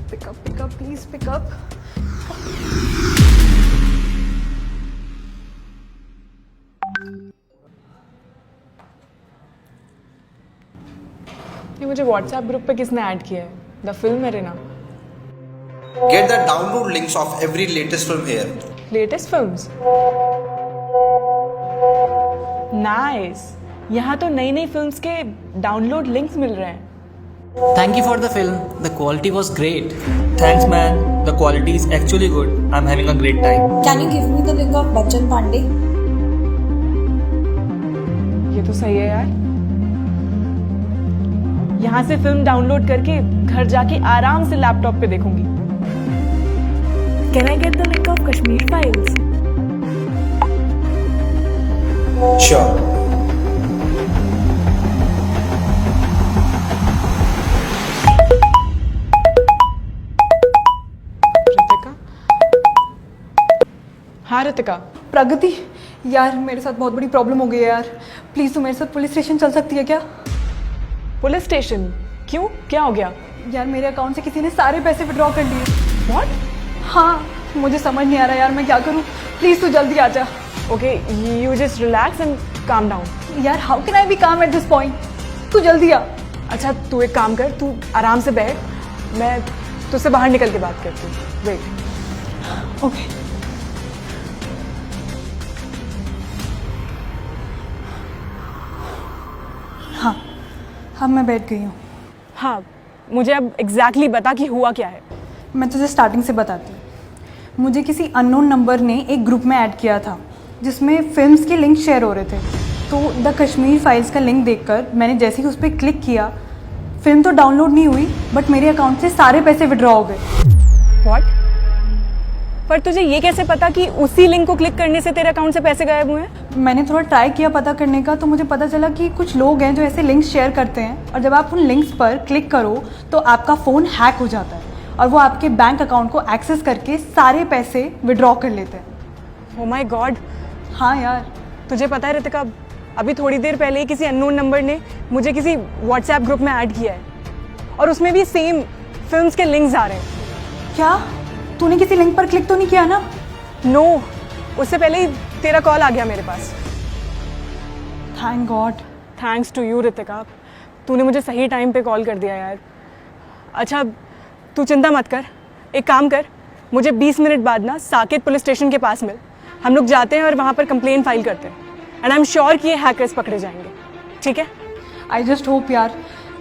pick up, please pick up. ये मुझे WhatsApp group पे किसने ऐड किया है? The film arena. Get the download links of every latest film here. Latest films? Nice. यहाँ तो नई नई फिल्म्स के डाउनलोड लिंक्स मिल रहे हैं। Thank you for the film. The quality was great. Thanks, man. The quality is actually good. I'm having a great time. Can you give me the link of Bachchan Pandey? ये तो सही है यार। यहाँ से film download करके घर जाके आराम से लैपटॉप पे देखूंगी। Can I get the link of Kashmir Files? Sure. Ritika? हाँ रितिका। प्रगति, यार मेरे साथ बहुत बड़ी प्रॉब्लम हो गई है यार। प्लीज तू मेरे साथ पुलिस स्टेशन चल सकती है क्या? Police station? क्यों, क्या हो गया? यार मेरे अकाउंट से किसी ने सारे पैसे विड्रॉ कर लिए। What? हाँ, मुझे समझ नहीं आ रहा यार मैं क्या करूँ। प्लीज तू जल्दी आ जा। Okay, you just relax and calm down. यार हाउ कैन आई बी काम एट दिस पॉइंट? तू जल्दी आ। अच्छा तू एक काम कर, तू आराम से बैठ, मैं तुझसे बाहर निकल के बात करती हूँ। वेट। ओके। हाँ, अब मैं बैठ गई हूँ। हाँ, मुझे अब एग्जैक्टली बता कि हुआ क्या है। मैं तुझे स्टार्टिंग से बताती हूँ। मुझे किसी अननोन नंबर ने एक ग्रुप में ऐड किया था जिसमें फिल्म्स के लिंक शेयर हो रहे थे। तो द कश्मीर फाइल्स का लिंक देखकर मैंने जैसे ही उस पर क्लिक किया, फिल्म तो डाउनलोड नहीं हुई बट मेरे अकाउंट से सारे पैसे विड्रॉ हो गए। व्हाट? पर तुझे ये कैसे पता कि उसी लिंक को क्लिक करने से तेरे अकाउंट से पैसे गायब हुए हैं? मैंने थोड़ा ट्राई किया पता करने का, तो मुझे पता चला कि कुछ लोग हैं जो ऐसे लिंक्स शेयर करते हैं और जब आप उन लिंक्स पर क्लिक करो तो आपका फ़ोन हैक हो जाता है और वो आपके बैंक अकाउंट को एक्सेस करके सारे पैसे विड्रॉ कर लेते हैं। Oh my God. हाँ यार। तुझे पता है रितिका, अभी थोड़ी देर पहले ही किसी अननोन नंबर ने मुझे किसी व्हाट्सएप ग्रुप में ऐड किया है और उसमें भी सेम फिल्म्स के लिंक्स आ रहे हैं। क्या तूने किसी लिंक पर क्लिक तो नहीं किया ना? नो, उससे पहले ही तेरा कॉल आ गया मेरे पास। Thank God. Thanks to you Ritika, तूने मुझे सही टाइम पे कॉल कर दिया यार। अच्छा तू चिंता मत कर, एक काम कर, मुझे 20 मिनट बाद ना साकेत पुलिस स्टेशन के पास मिल, हम लोग जाते हैं और वहाँ पर कंप्लेन फाइल करते हैं एंड आई एम श्योर कि ये हैकर्स पकड़े जाएंगे। ठीक है? आई जस्ट होप यार।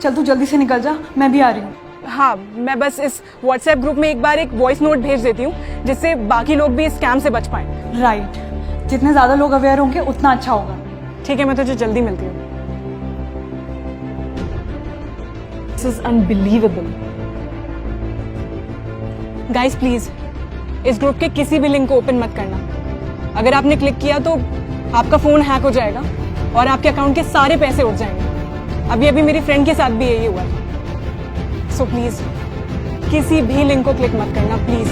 चल तू जल्दी से निकल जा, मैं भी आ रही हूँ। हाँ, मैं बस इस व्हाट्सएप ग्रुप में एक बार एक वॉइस नोट भेज देती हूँ जिससे बाकी लोग भी इस स्कैम से बच पाएं। राइट, जितने ज़्यादा लोग अवेयर होंगे उतना अच्छा होगा। ठीक है, मैं तुझे जल्दी मिलती हूँ। This is unbelievable. Guys please इस ग्रुप के किसी भी लिंक को ओपन मत करना। अगर आपने क्लिक किया तो आपका फोन हैक हो जाएगा और आपके अकाउंट के सारे पैसे उड़ जाएंगे। अभी अभी मेरी फ्रेंड के साथ भी यही हुआ है। सो प्लीज किसी भी लिंक को क्लिक मत करना प्लीज।